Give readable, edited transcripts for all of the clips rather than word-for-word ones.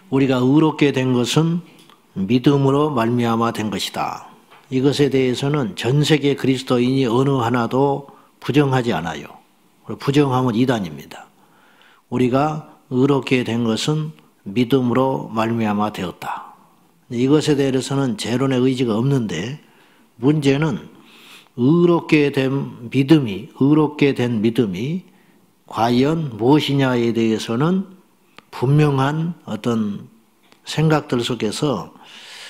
우리가 의롭게 된 것은 믿음으로 말미암아 된 것이다. 이것에 대해서는 전 세계 그리스도인이 어느 하나도 부정하지 않아요. 부정하면 이단입니다. 우리가 의롭게 된 것은 믿음으로 말미암아 되었다. 이것에 대해서는 재론의 의지가 없는데, 문제는 의롭게 된 믿음이 과연 무엇이냐에 대해서는 분명한 어떤 생각들 속에서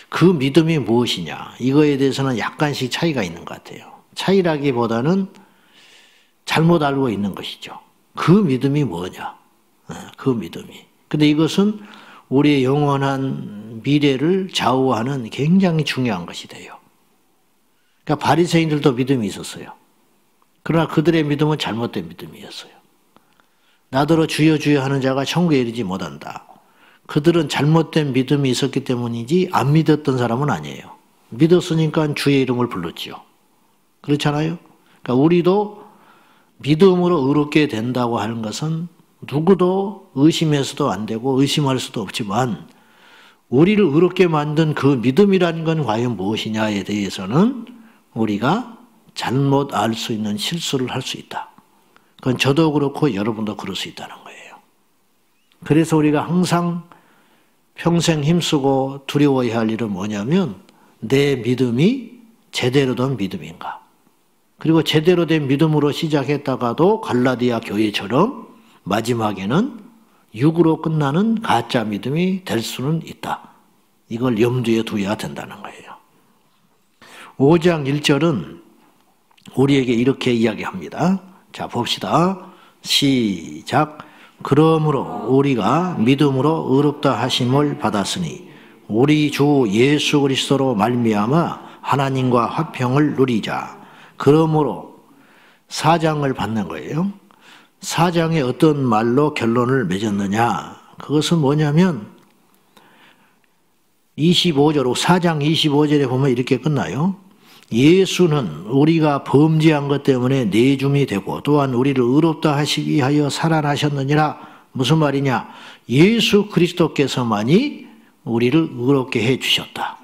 그 믿음이 무엇이냐, 이거에 대해서는 약간씩 차이가 있는 것 같아요. 차이라기보다는 잘못 알고 있는 것이죠. 그 믿음이 뭐냐, 그 믿음이. 근데 이것은 우리의 영원한 미래를 좌우하는 굉장히 중요한 것이 돼요. 그러니까 바리새인들도 믿음이 있었어요. 그러나 그들의 믿음은 잘못된 믿음이었어요. 나더러 주여 주여 하는 자가 천국에 이르지 못한다. 그들은 잘못된 믿음이 있었기 때문이지 안 믿었던 사람은 아니에요. 믿었으니까 주의 이름을 불렀지요. 그렇잖아요? 그러니까 우리도 믿음으로 의롭게 된다고 하는 것은 누구도 의심해서도 안 되고 의심할 수도 없지만, 우리를 의롭게 만든 그 믿음이라는 건 과연 무엇이냐에 대해서는 우리가 잘못 알 수 있는 실수를 할 수 있다. 그건 저도 그렇고 여러분도 그럴 수 있다는 거예요. 그래서 우리가 항상 평생 힘쓰고 두려워해야 할 일은 뭐냐면, 내 믿음이 제대로 된 믿음인가. 그리고 제대로 된 믿음으로 시작했다가도 갈라디아 교회처럼 마지막에는 육으로 끝나는 가짜 믿음이 될 수는 있다. 이걸 염두에 두어야 된다는 거예요. 5장 1절은 우리에게 이렇게 이야기합니다. 자, 봅시다. 시작. 그러므로 우리가 믿음으로 의롭다 하심을 받았으니 우리 주 예수 그리스도로 말미암아 하나님과 화평을 누리자. 그러므로 4장을 받는 거예요. 4장에 어떤 말로 결론을 맺었느냐. 그것은 뭐냐면 4장 25절에 보면 이렇게 끝나요. 예수는 우리가 범죄한 것 때문에 내줌이 되고 또한 우리를 의롭다 하시기 위하여 살아나셨느니라. 무슨 말이냐? 예수 그리스도께서만이 우리를 의롭게 해 주셨다.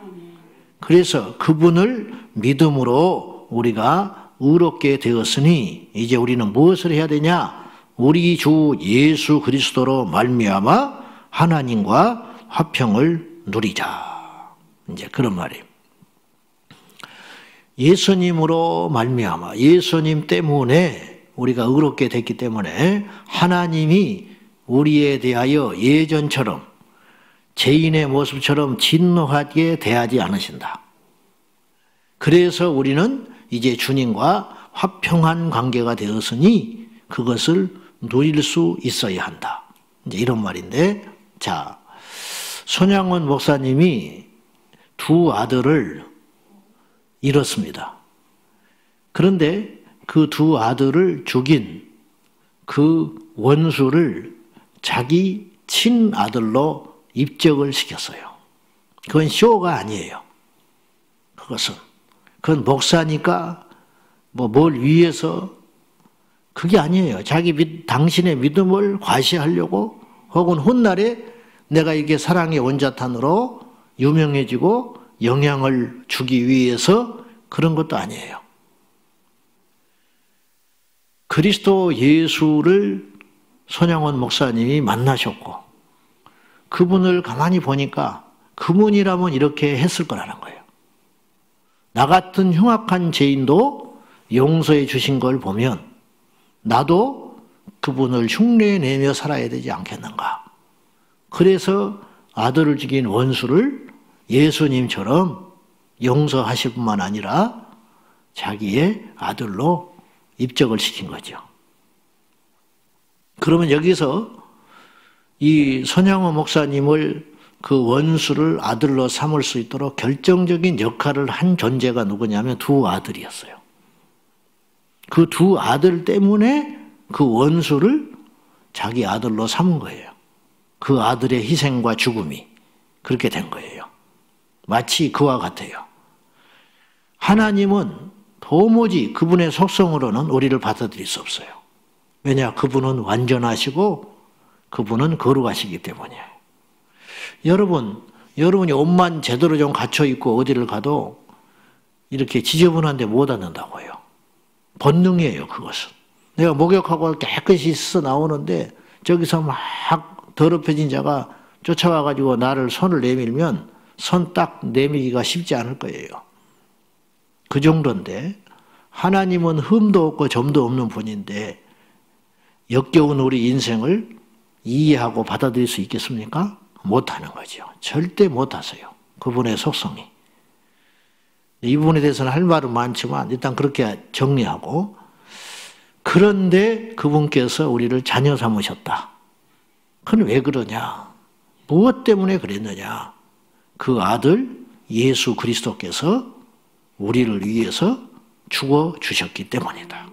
그래서 그분을 믿음으로 우리가 의롭게 되었으니 이제 우리는 무엇을 해야 되냐? 우리 주 예수 그리스도로 말미암아 하나님과 화평을 누리자. 이제 그런 말이에요. 예수님으로 말미암아, 예수님 때문에 우리가 의롭게 됐기 때문에 하나님이 우리에 대하여 예전처럼 죄인의 모습처럼 진노하게 대하지 않으신다. 그래서 우리는 이제 주님과 화평한 관계가 되었으니 그것을 누릴 수 있어야 한다. 이제 이런 말인데, 자, 손양원 목사님이 두 아들을 잃었습니다. 그런데 그 두 아들을 죽인 그 원수를 자기 친아들로 입적을 시켰어요. 그건 쇼가 아니에요. 그건 목사니까 뭘 위해서, 그게 아니에요. 당신의 믿음을 과시하려고, 혹은 훗날에 내가 이게 사랑의 원자탄으로 유명해지고 영향을 주기 위해서 그런 것도 아니에요. 그리스도 예수를 손양원 목사님이 만나셨고 그분을 가만히 보니까 그분이라면 이렇게 했을 거라는 거예요. 나 같은 흉악한 죄인도 용서해 주신 걸 보면 나도 그분을 흉내내며 살아야 되지 않겠는가. 그래서 아들을 죽인 원수를 예수님처럼 용서하실 뿐만 아니라 자기의 아들로 입적을 시킨 거죠. 그러면 여기서 이 손양호 목사님을 그 원수를 아들로 삼을 수 있도록 결정적인 역할을 한 존재가 누구냐면 두 아들이었어요. 그 두 아들 때문에 그 원수를 자기 아들로 삼은 거예요. 그 아들의 희생과 죽음이 그렇게 된 거예요. 마치 그와 같아요. 하나님은 도무지 그분의 속성으로는 우리를 받아들일 수 없어요. 왜냐? 그분은 완전하시고 그분은 거룩하시기 때문이에요. 여러분이 옷만 제대로 좀 갖춰 입고 어디를 가도 이렇게 지저분한데 못 앉는다고요. 본능이에요, 그것은. 내가 목욕하고 깨끗이 씻어 나오는데 저기서 막 더럽혀진 자가 쫓아와가지고 나를 손을 내밀면 손 딱 내밀기가 쉽지 않을 거예요. 그 정도인데 하나님은 흠도 없고 점도 없는 분인데 역겨운 우리 인생을 이해하고 받아들일 수 있겠습니까? 못하는 거죠. 절대 못하세요. 그분의 속성이. 이 부분에 대해서는 할 말은 많지만 일단 그렇게 정리하고, 그런데 그분께서 우리를 자녀 삼으셨다. 그건 왜 그러냐? 무엇 때문에 그랬느냐? 그 아들 예수 그리스도께서 우리를 위해서 죽어주셨기 때문이다.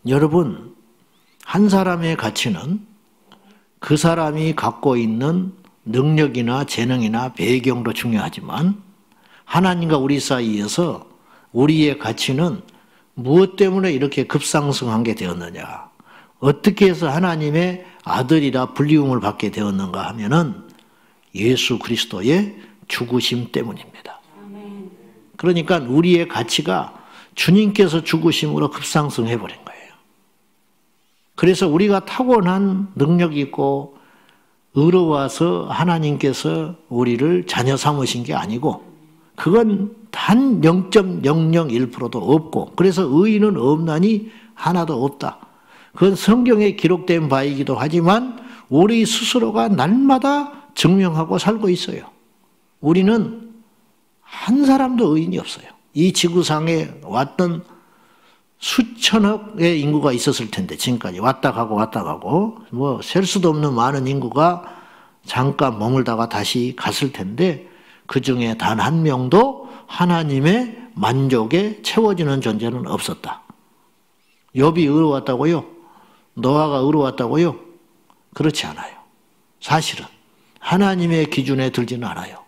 여러분, 한 사람의 가치는 그 사람이 갖고 있는 능력이나 재능이나 배경도 중요하지만 하나님과 우리 사이에서 우리의 가치는 무엇 때문에 이렇게 급상승한 게 되었느냐, 어떻게 해서 하나님의 아들이라 불리움을 받게 되었는가 하면은 예수 그리스도의 죽으심 때문입니다. 그러니까 우리의 가치가 주님께서 죽으심으로 급상승해 버린 거예요. 그래서 우리가 타고난 능력이 있고 의로워서 하나님께서 우리를 자녀 삼으신 게 아니고 그건 단 0.001%도 없고, 그래서 의인은 없나니 하나도 없다. 그건 성경에 기록된 바이기도 하지만 우리 스스로가 날마다 증명하고 살고 있어요. 우리는 한 사람도 의인이 없어요. 이 지구상에 왔던 수천억의 인구가 있었을 텐데, 지금까지 왔다 가고 뭐 셀 수도 없는 많은 인구가 잠깐 머물다가 다시 갔을 텐데 그 중에 단 한 명도 하나님의 만족에 채워지는 존재는 없었다. 욥이 의로웠다고요? 노아가 의로웠다고요? 그렇지 않아요. 사실은 하나님의 기준에 들지는 않아요.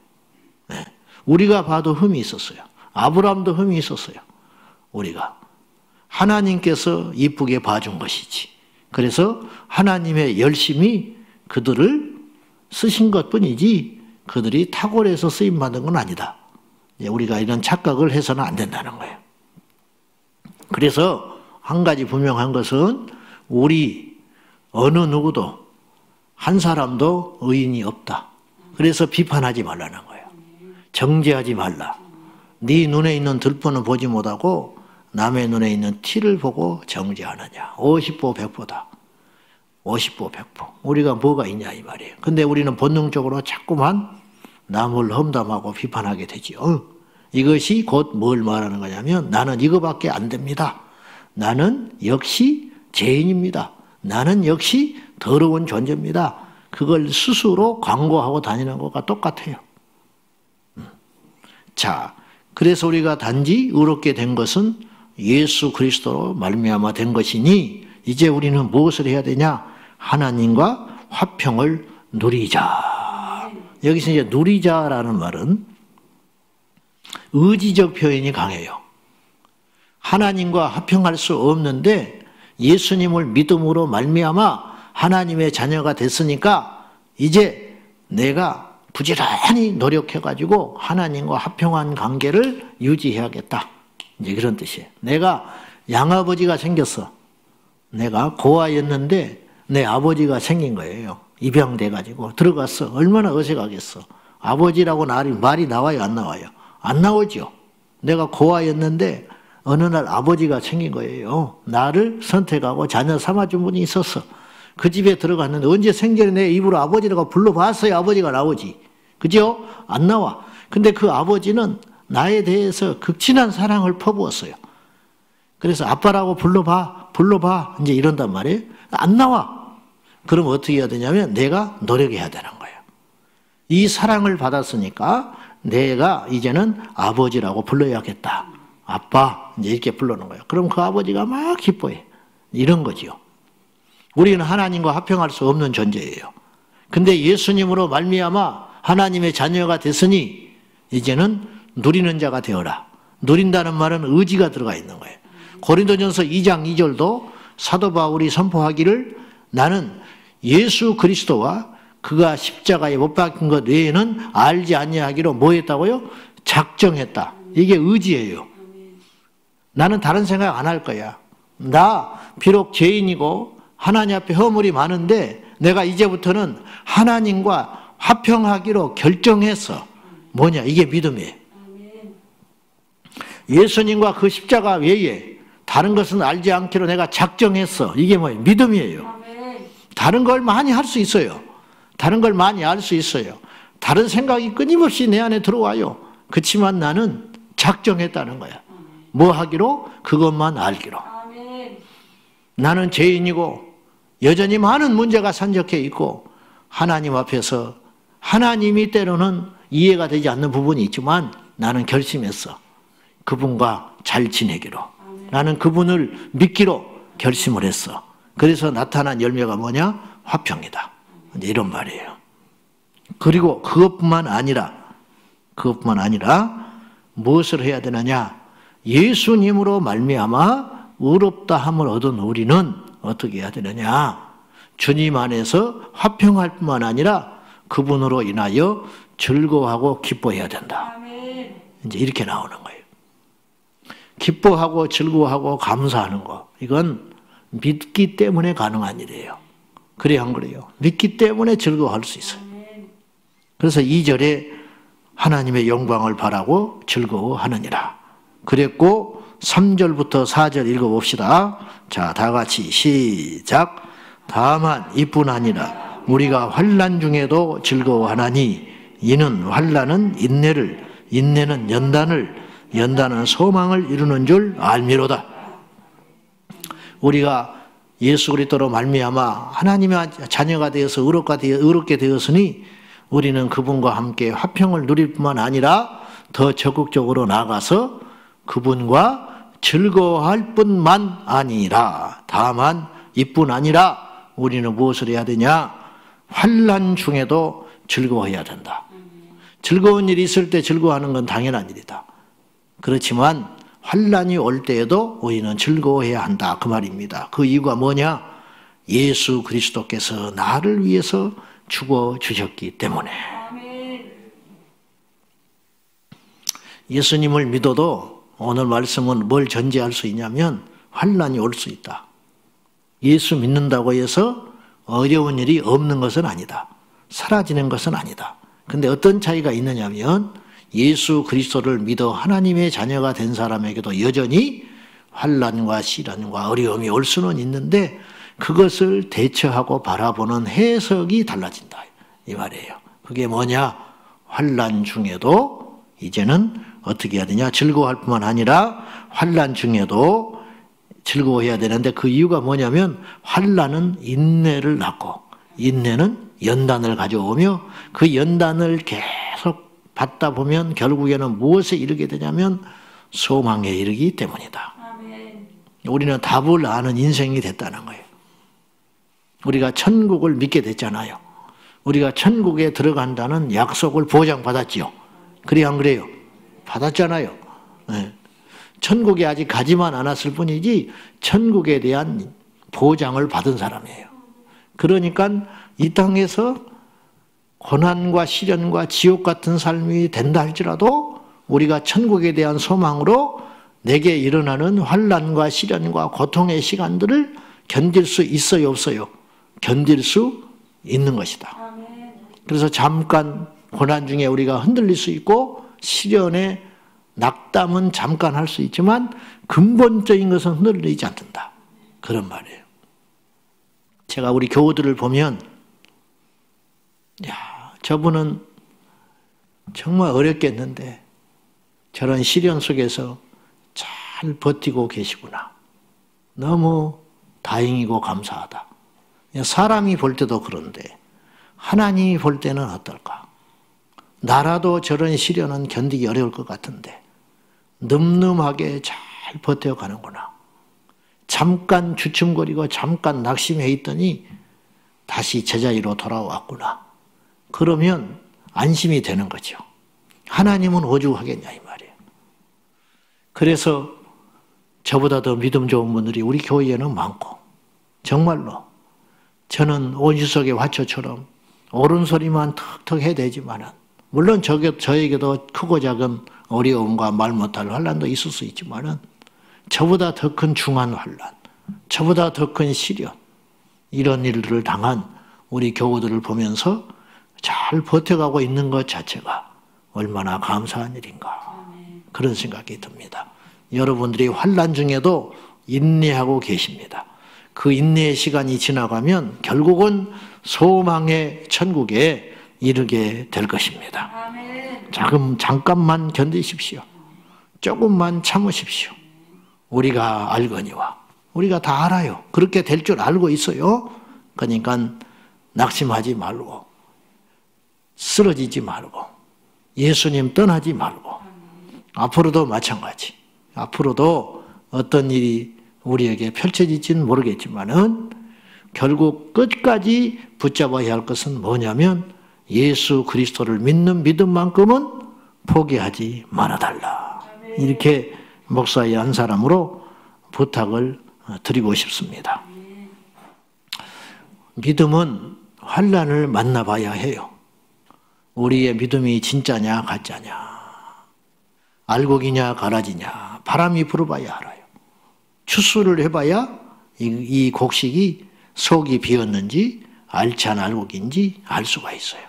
네. 우리가 봐도 흠이 있었어요. 아브라함도 흠이 있었어요. 우리가 하나님께서 이쁘게 봐준 것이지. 그래서 하나님의 열심히 그들을 쓰신 것뿐이지 그들이 탁월해서 쓰임받은 건 아니다. 우리가 이런 착각을 해서는 안 된다는 거예요. 그래서 한 가지 분명한 것은 우리 어느 누구도 한 사람도 의인이 없다. 그래서 비판하지 말라는 거예요. 정죄하지 말라. 네 눈에 있는 들보는 보지 못하고 남의 눈에 있는 티를 보고 정죄하느냐. 50보 100보다. 50보 100보. 우리가 뭐가 있냐 이 말이에요. 근데 우리는 본능적으로 자꾸만 남을 험담하고 비판하게 되지요. 이것이 곧 뭘 말하는 거냐면 나는 이거밖에 안 됩니다. 나는 역시 죄인입니다. 나는 역시 더러운 존재입니다. 그걸 스스로 광고하고 다니는 것과 똑같아요. 자, 그래서 우리가 단지 의롭게 된 것은 예수 그리스도로 말미암아 된 것이니 이제 우리는 무엇을 해야 되냐? 하나님과 화평을 누리자. 여기서 이제 누리자라는 말은 의지적 표현이 강해요. 하나님과 화평할 수 없는데 예수님을 믿음으로 말미암아 하나님의 자녀가 됐으니까 이제 내가 부지런히 노력해가지고 하나님과 화평한 관계를 유지해야겠다. 이제 그런 뜻이에요. 내가 양아버지가 생겼어. 내가 고아였는데 내 아버지가 생긴 거예요. 입양돼가지고 들어갔어. 얼마나 어색하겠어. 아버지라고 말이 나와요, 안 나와요? 안 나오죠. 내가 고아였는데 어느 날 아버지가 생긴 거예요. 나를 선택하고 자녀 삼아준 분이 있었어. 그 집에 들어갔는데 언제 생전에 내 입으로 아버지라고 불러봤어요. 아버지가 나오지. 그죠? 안 나와. 근데 그 아버지는 나에 대해서 극진한 사랑을 퍼부었어요. 그래서 아빠라고 불러봐. 이제 이런단 말이에요. 안 나와. 그럼 어떻게 해야 되냐면 내가 노력해야 되는 거예요. 이 사랑을 받았으니까 내가 이제는 아버지라고 불러야겠다. 아빠, 이제 이렇게 부르는 거예요. 그럼 그 아버지가 막 기뻐해. 이런 거지요. 우리는 하나님과 화평할 수 없는 존재예요. 근데 예수님으로 말미암아 하나님의 자녀가 됐으니 이제는 누리는 자가 되어라. 누린다는 말은 의지가 들어가 있는 거예요. 고린도전서 2장 2절도 사도 바울이 선포하기를 나는 예수 그리스도와 그가 십자가에 못 박힌 것 외에는 알지 아니하기로 뭐 했다고요? 작정했다. 이게 의지예요. 나는 다른 생각 안 할 거야. 나 비록 죄인이고 하나님 앞에 허물이 많은데 내가 이제부터는 하나님과 화평하기로 결정했어. 뭐냐? 이게 믿음이에요. 예수님과 그 십자가 외에 다른 것은 알지 않기로 내가 작정했어. 이게 뭐예요? 믿음이에요. 다른 걸 많이 할 수 있어요. 다른 걸 많이 알 수 있어요. 다른 생각이 끊임없이 내 안에 들어와요. 그렇지만 나는 작정했다는 거야. 뭐 하기로? 그것만 알기로. 나는 죄인이고 여전히 많은 문제가 산적해 있고 하나님 앞에서 하나님이 때로는 이해가 되지 않는 부분이 있지만 나는 결심했어. 그분과 잘 지내기로. 나는 그분을 믿기로 결심을 했어. 그래서 나타난 열매가 뭐냐? 화평이다. 이런 말이에요. 그리고 그것뿐만 아니라 무엇을 해야 되느냐? 예수님으로 말미암아 의롭다 함을 얻은 우리는 어떻게 해야 되느냐? 주님 안에서 화평할 뿐만 아니라 그분으로 인하여 즐거워하고 기뻐해야 된다. 이제 이렇게 나오는 거예요. 기뻐하고 즐거워하고 감사하는 거. 이건 믿기 때문에 가능한 일이에요. 그래 안 그래요? 믿기 때문에 즐거워할 수 있어요. 그래서 2절에 하나님의 영광을 바라고 즐거워하느니라. 그랬고 3절부터 4절 읽어봅시다. 자, 다 같이 시작. 다만 이뿐 아니라 우리가 환난 중에도 즐거워하나니 이는 환난은 인내를, 인내는 연단을, 연단은 소망을 이루는 줄 알미로다. 우리가 예수 그리스도로 말미암아 하나님의 자녀가 되어서 의롭게 되었으니 우리는 그분과 함께 화평을 누릴 뿐만 아니라 더 적극적으로 나가서 그분과 즐거워할 뿐만 아니라, 다만 이뿐 아니라 우리는 무엇을 해야 되냐? 환난 중에도 즐거워해야 된다. 즐거운 일이 있을 때 즐거워하는 건 당연한 일이다. 그렇지만 환난이 올 때에도 우리는 즐거워해야 한다. 그 말입니다. 그 이유가 뭐냐? 예수 그리스도께서 나를 위해서 죽어주셨기 때문에. 예수님을 믿어도 오늘 말씀은 뭘 전제할 수 있냐면 환난이 올 수 있다. 예수 믿는다고 해서 어려운 일이 없는 것은 아니다. 사라지는 것은 아니다. 근데 어떤 차이가 있느냐면 예수 그리스도를 믿어 하나님의 자녀가 된 사람에게도 여전히 환난과 시련과 어려움이 올 수는 있는데 그것을 대처하고 바라보는 해석이 달라진다. 이 말이에요. 그게 뭐냐? 환난 중에도 이제는 어떻게 해야 되냐? 즐거워할 뿐만 아니라 환난 중에도 즐거워해야 되는데 그 이유가 뭐냐면 환난은 인내를 낳고 인내는 연단을 가져오며 그 연단을 계속 받다 보면 결국에는 무엇에 이르게 되냐면 소망에 이르기 때문이다. 아멘. 우리는 답을 아는 인생이 됐다는 거예요. 우리가 천국을 믿게 됐잖아요. 우리가 천국에 들어간다는 약속을 보장받았지요. 그래요, 안 그래요? 받았잖아요. 네. 천국에 아직 가지만 않았을 뿐이지 천국에 대한 보장을 받은 사람이에요. 그러니까 이 땅에서 고난과 시련과 지옥 같은 삶이 된다 할지라도 우리가 천국에 대한 소망으로 내게 일어나는 환난과 시련과 고통의 시간들을 견딜 수 있어요, 없어요? 견딜 수 있는 것이다. 그래서 잠깐 고난 중에 우리가 흔들릴 수 있고 시련의 낙담은 잠깐 할 수 있지만 근본적인 것은 흔들리지 않는다. 그런 말이에요. 제가 우리 교우들을 보면 저분은 정말 어렵겠는데 저런 시련 속에서 잘 버티고 계시구나. 너무 다행이고 감사하다. 사람이 볼 때도 그런데 하나님이 볼 때는 어떨까? 나라도 저런 시련은 견디기 어려울 것 같은데 늠름하게 잘 버텨가는구나. 잠깐 주춤거리고 잠깐 낙심해 있더니 다시 제자리로 돌아왔구나. 그러면 안심이 되는 거죠. 하나님은 오죽하겠냐 이 말이에요. 그래서 저보다 더 믿음 좋은 분들이 우리 교회에는 많고 정말로 저는 온실속의 화초처럼 옳은 소리만 턱턱 해대지만은 물론 저에게도 크고 작은 어려움과 말 못할 환난도 있을 수 있지만은 저보다 더 큰 중한 환난, 저보다 더 큰 시련, 이런 일들을 당한 우리 교우들을 보면서 잘 버텨가고 있는 것 자체가 얼마나 감사한 일인가, 그런 생각이 듭니다. 여러분들이 환난 중에도 인내하고 계십니다. 그 인내의 시간이 지나가면 결국은 소망의 천국에 이르게 될 것입니다. 잠깐만 견디십시오. 조금만 참으십시오. 우리가 알거니와, 우리가 다 알아요. 그렇게 될 줄 알고 있어요. 그러니까 낙심하지 말고, 쓰러지지 말고, 예수님 떠나지 말고, 앞으로도 마찬가지. 앞으로도 어떤 일이 우리에게 펼쳐질지는 모르겠지만은 결국 끝까지 붙잡아야 할 것은 뭐냐면 예수 그리스도를 믿는 믿음만큼은 포기하지 말아달라. 이렇게 목사의 한 사람으로 부탁을 드리고 싶습니다. 믿음은 환난을 만나봐야 해요. 우리의 믿음이 진짜냐 가짜냐, 알곡이냐 가라지냐, 바람이 불어봐야 알아요. 추수를 해봐야 이 곡식이 속이 비었는지 알찬 알곡인지 알 수가 있어요.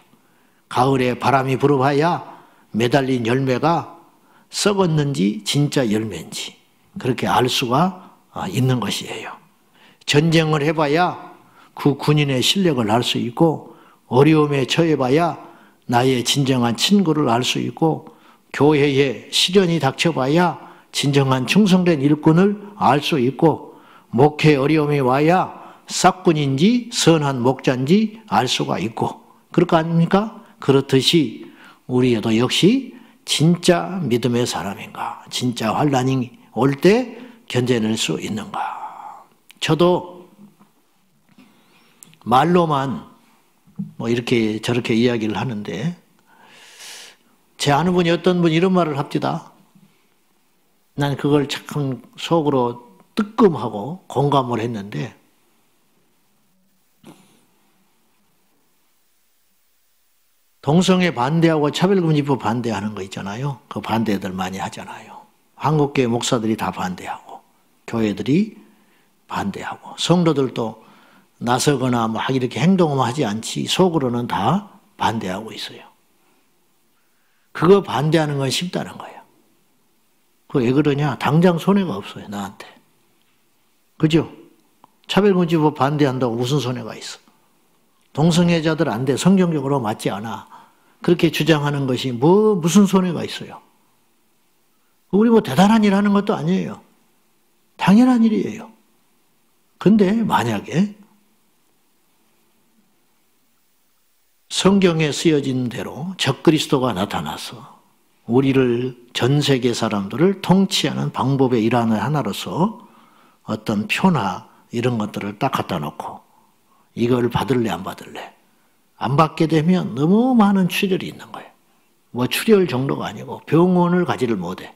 가을에 바람이 불어봐야 매달린 열매가 썩었는지 진짜 열매인지 그렇게 알 수가 있는 것이에요. 전쟁을 해봐야 그 군인의 실력을 알 수 있고, 어려움에 처해봐야 나의 진정한 친구를 알 수 있고, 교회에 시련이 닥쳐봐야 진정한 충성된 일꾼을 알 수 있고, 목회 어려움이 와야 싹군인지 선한 목자인지 알 수가 있고, 그럴 거 아닙니까? 그렇듯이 우리도 역시 진짜 믿음의 사람인가, 진짜 환난이 올 때 견뎌낼 수 있는가. 저도 말로만 뭐 이렇게 저렇게 이야기를 하는데, 제 아는 분이 어떤 분이 이런 말을 합디다. 난 그걸 참 속으로 뜨끔하고 공감을 했는데, 동성애 반대하고 차별금지법 반대하는 거 있잖아요. 그 반대들 많이 하잖아요. 한국교회 목사들이 다 반대하고, 교회들이 반대하고, 성도들도 나서거나 막 이렇게 행동을 하지 않지 속으로는 다 반대하고 있어요. 그거 반대하는 건 쉽다는 거예요. 그거 왜 그러냐? 당장 손해가 없어요, 나한테. 그죠? 차별금지법 반대한다고 무슨 손해가 있어? 동성애자들 안 돼. 성경적으로 맞지 않아. 그렇게 주장하는 것이 무슨 손해가 있어요? 우리 뭐 대단한 일 하는 것도 아니에요. 당연한 일이에요. 근데 만약에 성경에 쓰여진 대로 적그리스도가 나타나서 우리를, 전 세계 사람들을 통치하는 방법의 일환을 하나로서 어떤 표나 이런 것들을 딱 갖다 놓고 이걸 받을래 안 받을래? 안 받게 되면 너무 많은 출혈이 있는 거예요. 뭐 출혈 정도가 아니고 병원을 가지를 못해.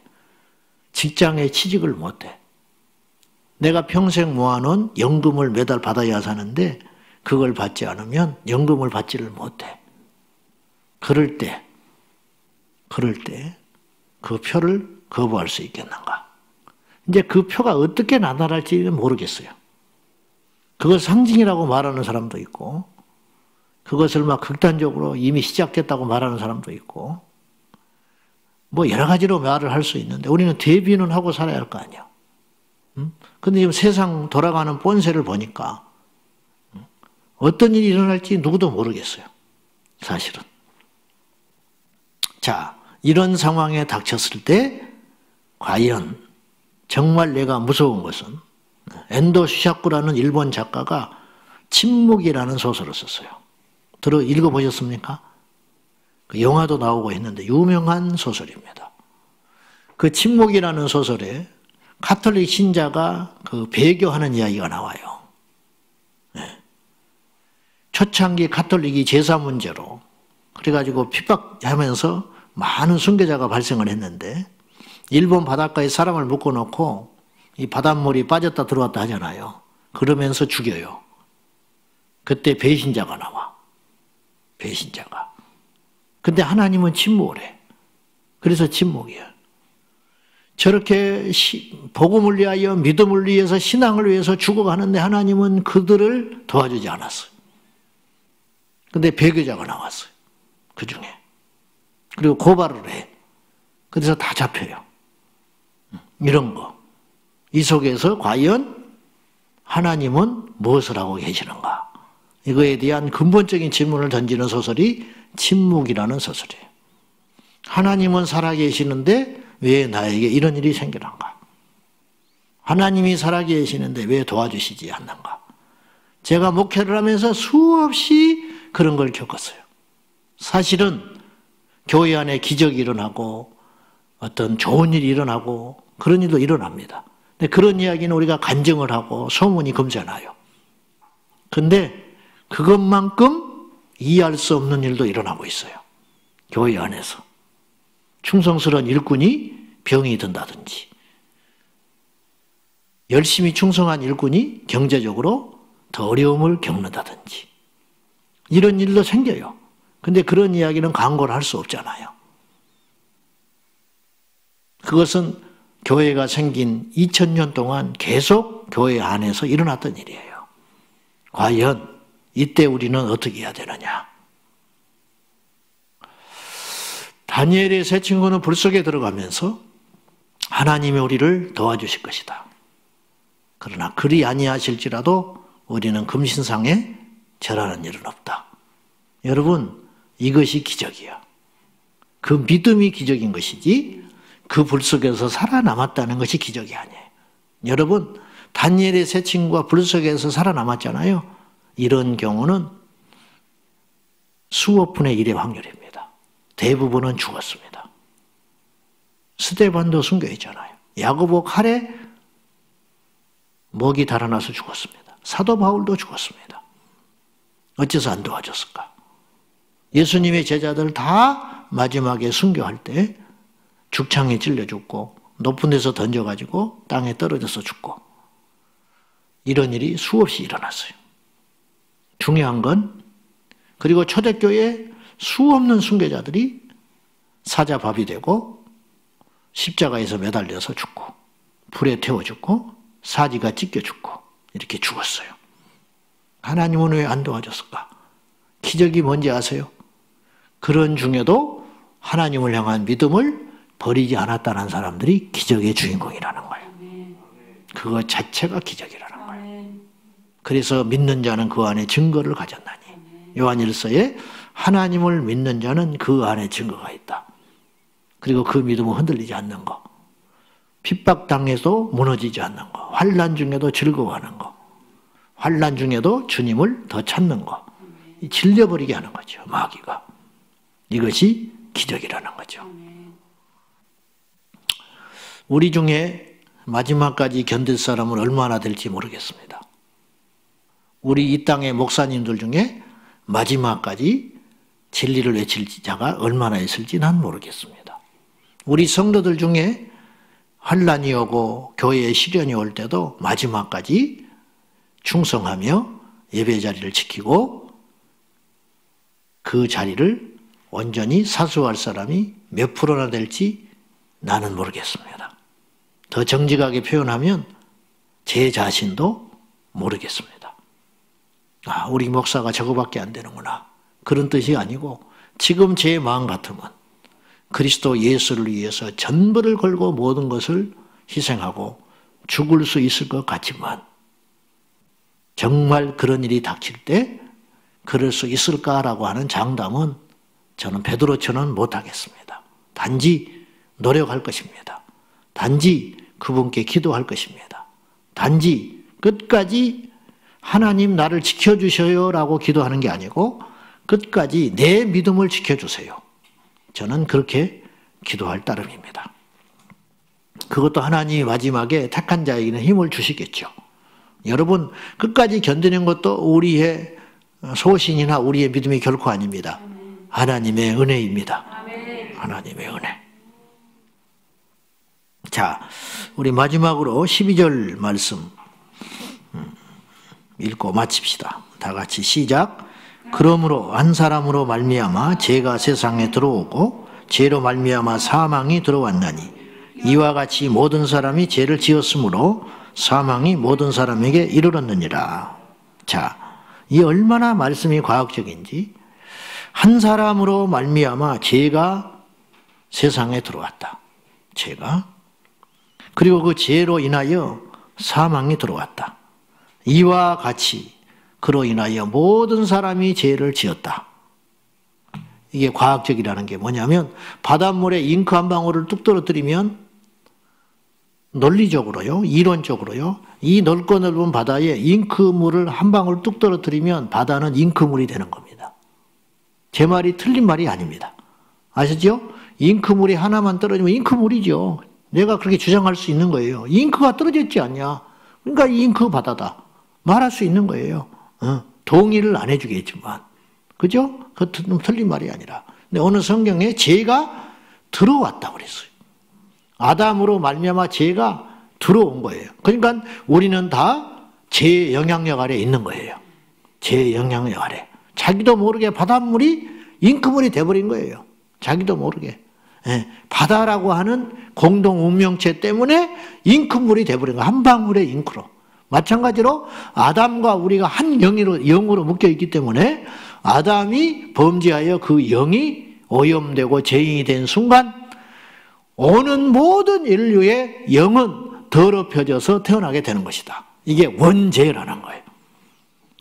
직장에 취직을 못해. 내가 평생 모아놓은 연금을 매달 받아야 사는데 그걸 받지 않으면 연금을 받지를 못해. 그럴 때 그 표를 거부할 수 있겠는가? 이제 그 표가 어떻게 나타날지는 모르겠어요. 그걸 상징이라고 말하는 사람도 있고, 그것을 막 극단적으로 이미 시작됐다고 말하는 사람도 있고, 뭐 여러 가지로 말을 할 수 있는데 우리는 대비는 하고 살아야 할 거 아니야. 근데 지금 세상 돌아가는 본세를 보니까 어떤 일이 일어날지 누구도 모르겠어요. 사실은. 자, 이런 상황에 닥쳤을 때 과연 정말 내가 무서운 것은, 엔도 슈샤쿠라는 일본 작가가 침묵이라는 소설을 썼어요. 읽어보셨습니까? 그 영화도 나오고 했는데 유명한 소설입니다. 그 침묵이라는 소설에 가톨릭 신자가 그 배교하는 이야기가 나와요. 네. 초창기 가톨릭이 제사 문제로 그래가지고 핍박하면서 많은 순교자가 발생을 했는데, 일본 바닷가에 사람을 묶어놓고 이 바닷물이 빠졌다 들어왔다 하잖아요. 그러면서 죽여요. 그때 배신자가 나와. 배신자가. 근데 하나님은 침묵을 해. 그래서 침묵이야. 저렇게 복음을 위하여 믿음을 위해서 신앙을 위해서 죽어가는데 하나님은 그들을 도와주지 않았어요. 근데 배교자가 나왔어요. 그 중에. 그리고 고발을 해. 그래서 다 잡혀요. 이런 거. 이 속에서 과연 하나님은 무엇을 하고 계시는가? 이거에 대한 근본적인 질문을 던지는 소설이 침묵이라는 소설이에요. 하나님은 살아계시는데 왜 나에게 이런 일이 생겨난가? 하나님이 살아계시는데 왜 도와주시지 않는가? 제가 목회를 하면서 수없이 그런 걸 겪었어요. 사실은 교회 안에 기적이 일어나고 어떤 좋은 일이 일어나고 그런 일도 일어납니다. 근데 그런 이야기는 우리가 간증을 하고 소문이 금세나요. 근데 그것만큼 이해할 수 없는 일도 일어나고 있어요. 교회 안에서. 충성스러운 일꾼이 병이 든다든지, 열심히 충성한 일꾼이 경제적으로 더 어려움을 겪는다든지, 이런 일도 생겨요. 근데 그런 이야기는 광고를 할 수 없잖아요. 그것은 교회가 생긴 2000년 동안 계속 교회 안에서 일어났던 일이에요. 과연 이때 우리는 어떻게 해야 되느냐? 다니엘의 세 친구는 불 속에 들어가면서 하나님이 우리를 도와주실 것이다. 그러나 그리 아니하실지라도 우리는 금신상에 절하는 일은 없다. 여러분, 이것이 기적이야. 그 믿음이 기적인 것이지 그 불 속에서 살아남았다는 것이 기적이 아니에요. 여러분, 다니엘의 세 친구가 불 속에서 살아남았잖아요. 이런 경우는 수억 분의 1의 확률입니다. 대부분은 죽었습니다. 스데반도 순교했잖아요. 야고보 칼에 목이 달아나서 죽었습니다. 사도 바울도 죽었습니다. 어째서 안 도와줬을까? 예수님의 제자들 다 마지막에 순교할 때 죽창에 찔려 죽고 높은 데서 던져가지고 땅에 떨어져서 죽고 이런 일이 수없이 일어났어요. 중요한 건 그리고 초대교회 수없는 순교자들이 사자밥이 되고 십자가에서 매달려서 죽고 불에 태워 죽고 사지가 찢겨 죽고 이렇게 죽었어요. 하나님은 왜 안 도와줬을까? 기적이 뭔지 아세요? 그런 중에도 하나님을 향한 믿음을 버리지 않았다는 사람들이 기적의 주인공이라는 거예요. 그거 자체가 기적이라는 거예요. 그래서 믿는 자는 그 안에 증거를 가졌나니. 요한일서에 하나님을 믿는 자는 그 안에 증거가 있다. 그리고 그 믿음은 흔들리지 않는 거. 핍박당해도 무너지지 않는 거. 환난 중에도 즐거워하는 거. 환난 중에도 주님을 더 찾는 거. 질려버리게 하는 거죠. 마귀가. 이것이 기적이라는 거죠. 우리 중에 마지막까지 견딜 사람은 얼마나 될지 모르겠습니다. 우리 이 땅의 목사님들 중에 마지막까지 진리를 외칠 자가 얼마나 있을지 난 모르겠습니다. 우리 성도들 중에 환난이 오고 교회에 시련이 올 때도 마지막까지 충성하며 예배 자리를 지키고 그 자리를 온전히 사수할 사람이 몇 프로나 될지 나는 모르겠습니다. 더 정직하게 표현하면 제 자신도 모르겠습니다. 아, 우리 목사가 저거밖에 안 되는구나. 그런 뜻이 아니고 지금 제 마음 같으면 그리스도 예수를 위해서 전부를 걸고 모든 것을 희생하고 죽을 수 있을 것 같지만 정말 그런 일이 닥칠 때 그럴 수 있을까라고 하는 장담은 저는 베드로처럼 못하겠습니다. 단지 노력할 것입니다. 단지 그분께 기도할 것입니다. 단지 끝까지 하나님 나를 지켜주셔요 라고 기도하는 게 아니고 끝까지 내 믿음을 지켜주세요. 저는 그렇게 기도할 따름입니다. 그것도 하나님이 마지막에 택한 자에게는 힘을 주시겠죠. 여러분 끝까지 견디는 것도 우리의 소신이나 우리의 믿음이 결코 아닙니다. 하나님의 은혜입니다. 하나님의 은혜. 자, 우리 마지막으로 12절 말씀 읽고 마칩시다. 다 같이 시작. 그러므로 한 사람으로 말미암아 죄가 세상에 들어오고 죄로 말미암아 사망이 들어왔나니 이와 같이 모든 사람이 죄를 지었으므로 사망이 모든 사람에게 이르렀느니라. 자, 이 얼마나 말씀이 과학적인지. 한 사람으로 말미암아 죄가 세상에 들어왔다. 죄가. 그리고 그 죄로 인하여 사망이 들어왔다. 이와 같이 그로 인하여 모든 사람이 죄를 지었다. 이게 과학적이라는 게 뭐냐면 바닷물에 잉크 한 방울을 뚝 떨어뜨리면 논리적으로요, 이론적으로요, 이 넓고 넓은 바다에 잉크물을 한 방울 뚝 떨어뜨리면 바다는 잉크물이 되는 겁니다. 제 말이 틀린 말이 아닙니다. 아시죠? 잉크물이 하나만 떨어지면 잉크물이죠. 내가 그렇게 주장할 수 있는 거예요. 잉크가 떨어졌지 않냐. 그러니까 잉크 바다다. 말할 수 있는 거예요. 동의를 안 해주겠지만. 그죠? 그것은 틀린 말이 아니라. 근데 오늘 성경에 죄가 들어왔다고 그랬어요. 아담으로 말미암아 죄가 들어온 거예요. 그러니까 우리는 다 죄의 영향력 아래 있는 거예요. 죄의 영향력 아래. 자기도 모르게 바닷물이 잉크물이 돼버린 거예요. 자기도 모르게. 예, 바다라고 하는 공동 운명체 때문에 잉크물이 돼버린 거예요. 한 방울의 잉크로. 마찬가지로 아담과 우리가 한 영으로 묶여있기 때문에 아담이 범죄하여 그 영이 오염되고 죄인이 된 순간 오는 모든 인류의 영은 더럽혀져서 태어나게 되는 것이다. 이게 원죄라는 거예요.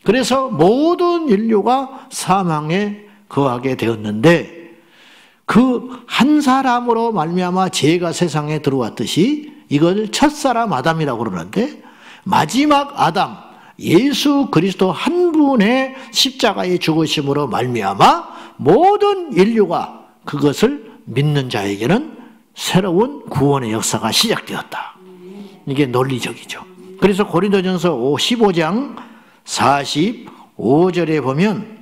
그래서 모든 인류가 사망에 거하게 되었는데 그 한 사람으로 말미암아 죄가 세상에 들어왔듯이 이걸 첫사람 아담이라고 그러는데 마지막 아담 예수 그리스도 한 분의 십자가의 죽으심으로 말미암아 모든 인류가 그것을 믿는 자에게는 새로운 구원의 역사가 시작되었다. 이게 논리적이죠. 그래서 고린도전서 15장 45절에 보면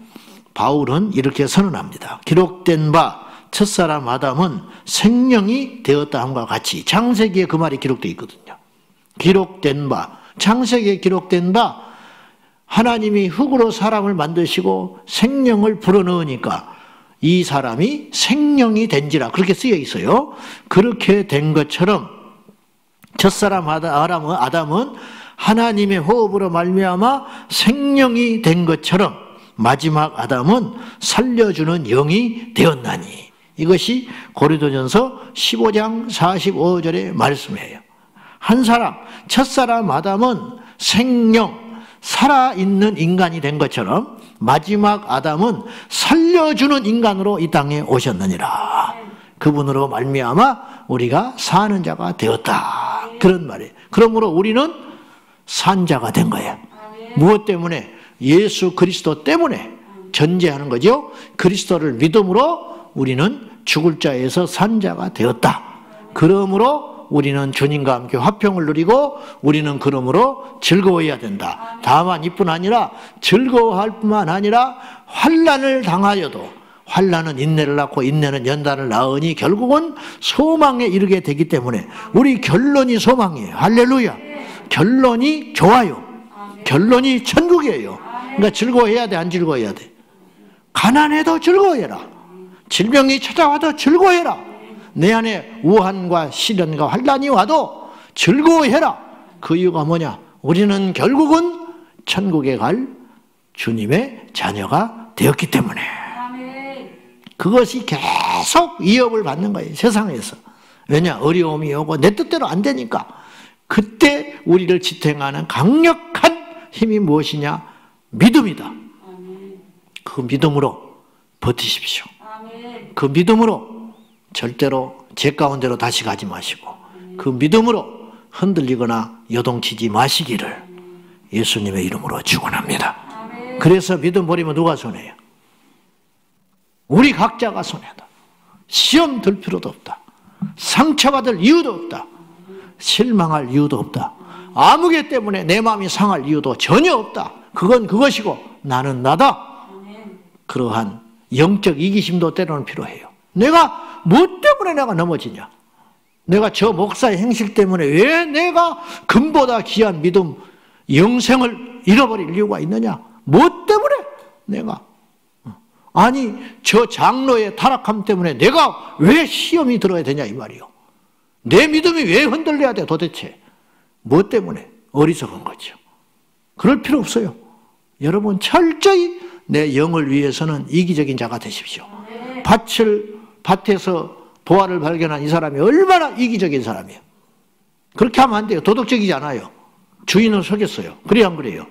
바울은 이렇게 선언합니다. 기록된 바 첫사람 아담은 생명이 되었다 함과 같이. 창세기에 그 말이 기록되어 있거든요. 기록된 바, 창세기에 기록된 바, 하나님이 흙으로 사람을 만드시고 생명을 불어넣으니까 이 사람이 생명이 된지라 그렇게 쓰여 있어요. 그렇게 된 것처럼 첫사람 아담은 하나님의 호흡으로 말미암아 생명이 된 것처럼 마지막 아담은 살려주는 영이 되었나니. 이것이 고린도전서 15장 45절의 말씀이에요. 한 사람, 첫사람 아담은 생명, 살아있는 인간이 된 것처럼 마지막 아담은 살려주는 인간으로 이 땅에 오셨느니라. 그분으로 말미암아 우리가 사는 자가 되었다. 그런 말이에요. 그러므로 우리는 산 자가 된 거예요. 무엇 때문에? 예수 그리스도 때문에 전제하는 거죠. 그리스도를 믿음으로 우리는 죽을 자에서 산 자가 되었다. 그러므로 우리는 주님과 함께 화평을 누리고 우리는 그러므로 즐거워해야 된다. 다만 이뿐 아니라 즐거워할 뿐만 아니라 환난을 당하여도 환난은 인내를 낳고 인내는 연단을 낳으니 결국은 소망에 이르게 되기 때문에 우리 결론이 소망이에요. 할렐루야. 결론이 좋아요. 결론이 천국이에요. 그러니까 즐거워해야 돼, 안 즐거워해야 돼? 가난해도 즐거워해라. 질병이 찾아와도 즐거워해라. 내 안에 우환과 시련과 환난이 와도 즐거워해라. 그 이유가 뭐냐? 우리는 결국은 천국에 갈 주님의 자녀가 되었기 때문에. 그것이 계속 위협을 받는 거예요. 세상에서. 왜냐? 어려움이 오고 내 뜻대로 안 되니까. 그때 우리를 지탱하는 강력한 힘이 무엇이냐? 믿음이다. 그 믿음으로 버티십시오. 그 믿음으로 절대로 제 가운데로 다시 가지 마시고 그 믿음으로 흔들리거나 요동치지 마시기를 예수님의 이름으로 축원합니다. 그래서 믿음 버리면 누가 손해요? 우리 각자가 손해다. 시험 들 필요도 없다. 상처받을 이유도 없다. 실망할 이유도 없다. 아무개 때문에 내 마음이 상할 이유도 전혀 없다. 그건 그것이고 나는 나다. 그러한 영적 이기심도 때로는 필요해요. 내가 뭐 때문에 내가 넘어지냐? 내가 저 목사의 행실 때문에 왜 내가 금보다 귀한 믿음, 영생을 잃어버릴 이유가 있느냐? 뭐 때문에 내가? 아니 저 장로의 타락함 때문에 내가 왜 시험이 들어야 되냐 이 말이요. 내 믿음이 왜 흔들려야 돼 도대체? 뭐 때문에? 어리석은 거죠. 그럴 필요 없어요. 여러분 철저히 내 영을 위해서는 이기적인 자가 되십시오. 밭에서 보화를 발견한 이 사람이 얼마나 이기적인 사람이에요. 그렇게 하면 안 돼요. 도덕적이지 않아요. 주인을 속였어요. 그래야 안 그래요?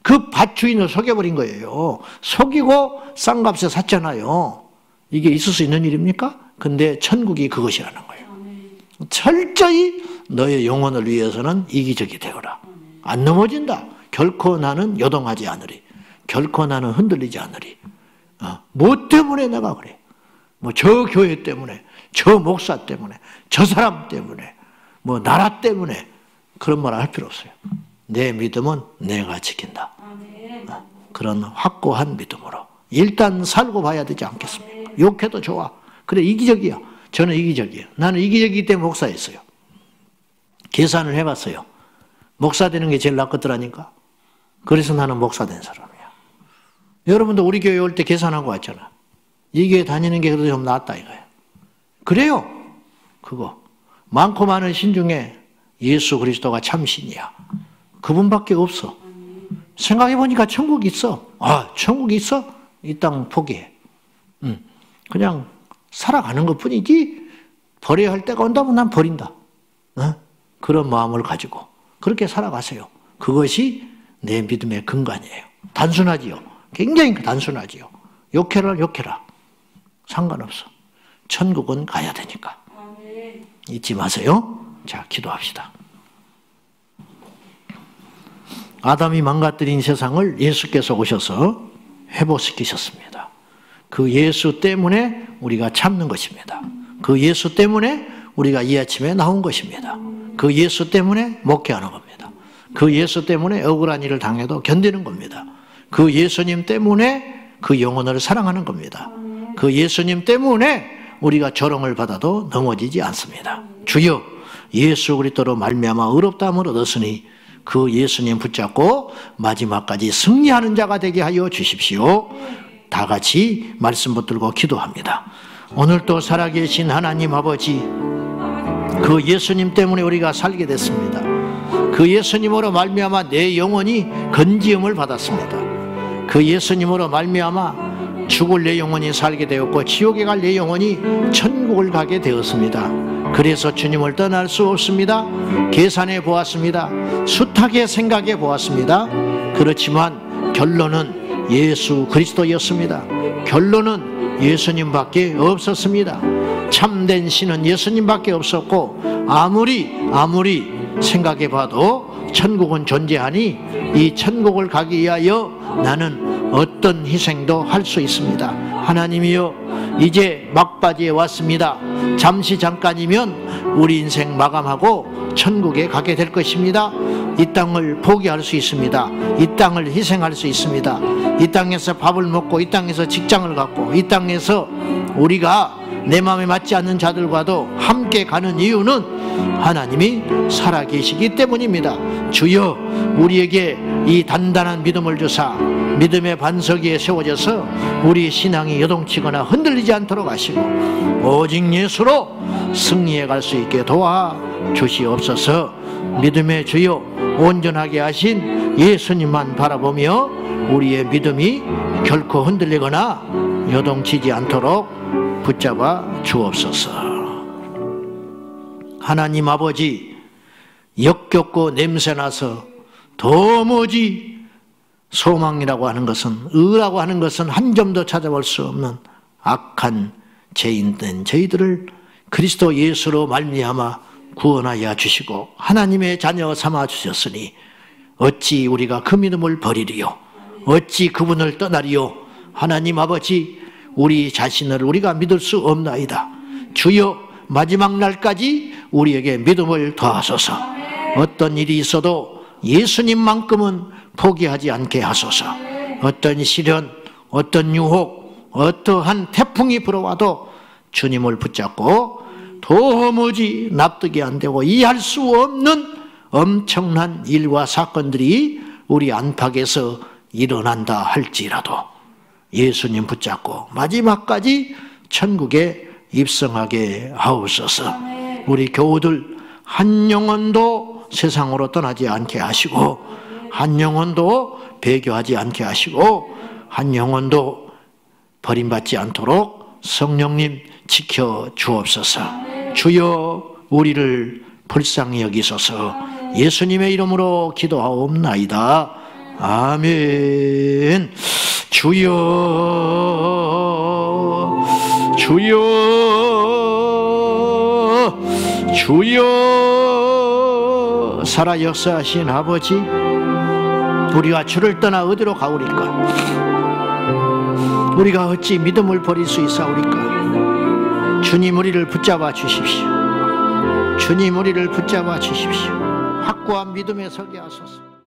그 밭 주인을 속여버린 거예요. 속이고 싼 값에 샀잖아요. 이게 있을 수 있는 일입니까? 근데 천국이 그것이라는 거예요. 철저히 너의 영혼을 위해서는 이기적이 되어라. 안 넘어진다. 결코 나는 요동하지 않으리. 결코 나는 흔들리지 않으리. 뭐 때문에 내가 그래? 뭐 저 교회 때문에, 저 목사 때문에, 저 사람 때문에, 뭐 나라 때문에 그런 말 할 필요 없어요. 내 믿음은 내가 지킨다. 그런 확고한 믿음으로 일단 살고 봐야 되지 않겠습니까? 욕해도 좋아. 그래 이기적이야. 저는 이기적이에요. 나는 이기적이기 때문에 목사였어요. 계산을 해봤어요. 목사 되는 게 제일 낫겠더라니까. 그래서 나는 목사 된 사람이야. 여러분도 우리 교회 올 때 계산하고 왔잖아. 이 교회 다니는 게 그래도 좀 낫다 이거예요. 그래요. 그거. 많고 많은 신 중에 예수 그리스도가 참 신이야. 그분밖에 없어. 생각해보니까 천국이 있어. 아, 천국이 있어? 이 땅 포기해. 그냥 살아가는 것 뿐이지 버려야 할 때가 온다면 난 버린다. 그런 마음을 가지고 그렇게 살아가세요. 그것이 내 믿음의 근간이에요. 단순하지요. 굉장히 단순하지요. 욕해라. 상관없어. 천국은 가야 되니까. 잊지 마세요. 자, 기도합시다. 아담이 망가뜨린 세상을 예수께서 오셔서 회복시키셨습니다. 그 예수 때문에 우리가 참는 것입니다. 그 예수 때문에 우리가 이 아침에 나온 것입니다. 그 예수 때문에 목회하는 겁니다. 그 예수 때문에 억울한 일을 당해도 견디는 겁니다. 그 예수님 때문에 그 영혼을 사랑하는 겁니다. 그 예수님 때문에 우리가 조롱을 받아도 넘어지지 않습니다. 주여, 예수 그리스도로 말미암아 의롭다함을 얻었으니 그 예수님 붙잡고 마지막까지 승리하는 자가 되게 하여 주십시오. 다 같이 말씀 붙들고 기도합니다. 오늘도 살아계신 하나님 아버지, 그 예수님 때문에 우리가 살게 됐습니다. 그 예수님으로 말미암아 내 영혼이 건지음을 받았습니다. 그 예수님으로 말미암아 죽을 내 영혼이 살게 되었고 지옥에 갈 내 영혼이 천국을 가게 되었습니다. 그래서 주님을 떠날 수 없습니다. 계산해 보았습니다. 숱하게 생각해 보았습니다. 그렇지만 결론은 예수 그리스도였습니다. 결론은 예수님밖에 없었습니다. 참된 신은 예수님밖에 없었고 아무리 생각해 봐도 천국은 존재하니 이 천국을 가기 위하여 나는 어떤 희생도 할 수 있습니다. 하나님이여, 이제 막바지에 왔습니다. 잠시 잠깐이면 우리 인생 마감하고 천국에 가게 될 것입니다. 이 땅을 포기할 수 있습니다. 이 땅을 희생할 수 있습니다. 이 땅에서 밥을 먹고 이 땅에서 직장을 갖고 이 땅에서 우리가 내 마음에 맞지 않는 자들과도 함께 가는 이유는 하나님이 살아계시기 때문입니다. 주여, 우리에게 이 단단한 믿음을 주사 믿음의 반석 위에 세워져서 우리 신앙이 여동치거나 흔들리지 않도록 하시고 오직 예수로 승리해 갈 수 있게 도와 주시옵소서. 믿음의 주여, 온전하게 하신 예수님만 바라보며 우리의 믿음이 결코 흔들리거나 여동치지 않도록 붙잡아 주옵소서. 하나님 아버지, 역겹고 냄새나서 도무지 소망이라고 하는 것은, 의라고 하는 것은 한 점도 찾아볼 수 없는 악한 죄인된 저희들을 그리스도 예수로 말미암아 구원하여 주시고 하나님의 자녀 삼아 주셨으니 어찌 우리가 그 믿음을 버리리요? 어찌 그분을 떠나리요? 하나님 아버지, 우리 자신을 우리가 믿을 수 없나이다. 주여, 마지막 날까지 우리에게 믿음을 더하소서. 어떤 일이 있어도 예수님만큼은 포기하지 않게 하소서. 어떤 시련, 어떤 유혹, 어떠한 태풍이 불어와도 주님을 붙잡고 도무지 납득이 안 되고 이해할 수 없는 엄청난 일과 사건들이 우리 안팎에서 일어난다 할지라도 예수님 붙잡고 마지막까지 천국에 입성하게 하옵소서. 우리 교우들 한 영혼도 세상으로 떠나지 않게 하시고, 한 영혼도 배교하지 않게 하시고, 한 영혼도 버림받지 않도록 성령님 지켜 주옵소서. 주여 우리를 불쌍히 여기소서. 예수님의 이름으로 기도하옵나이다. 아멘. 주여 주여 주여. 살아 역사하신 아버지, 우리가 주를 떠나 어디로 가오리까? 우리가 어찌 믿음을 버릴 수 있사오리까? 주님 우리를 붙잡아 주십시오. 주님 우리를 붙잡아 주십시오. 확고한 믿음에 서게 하소서.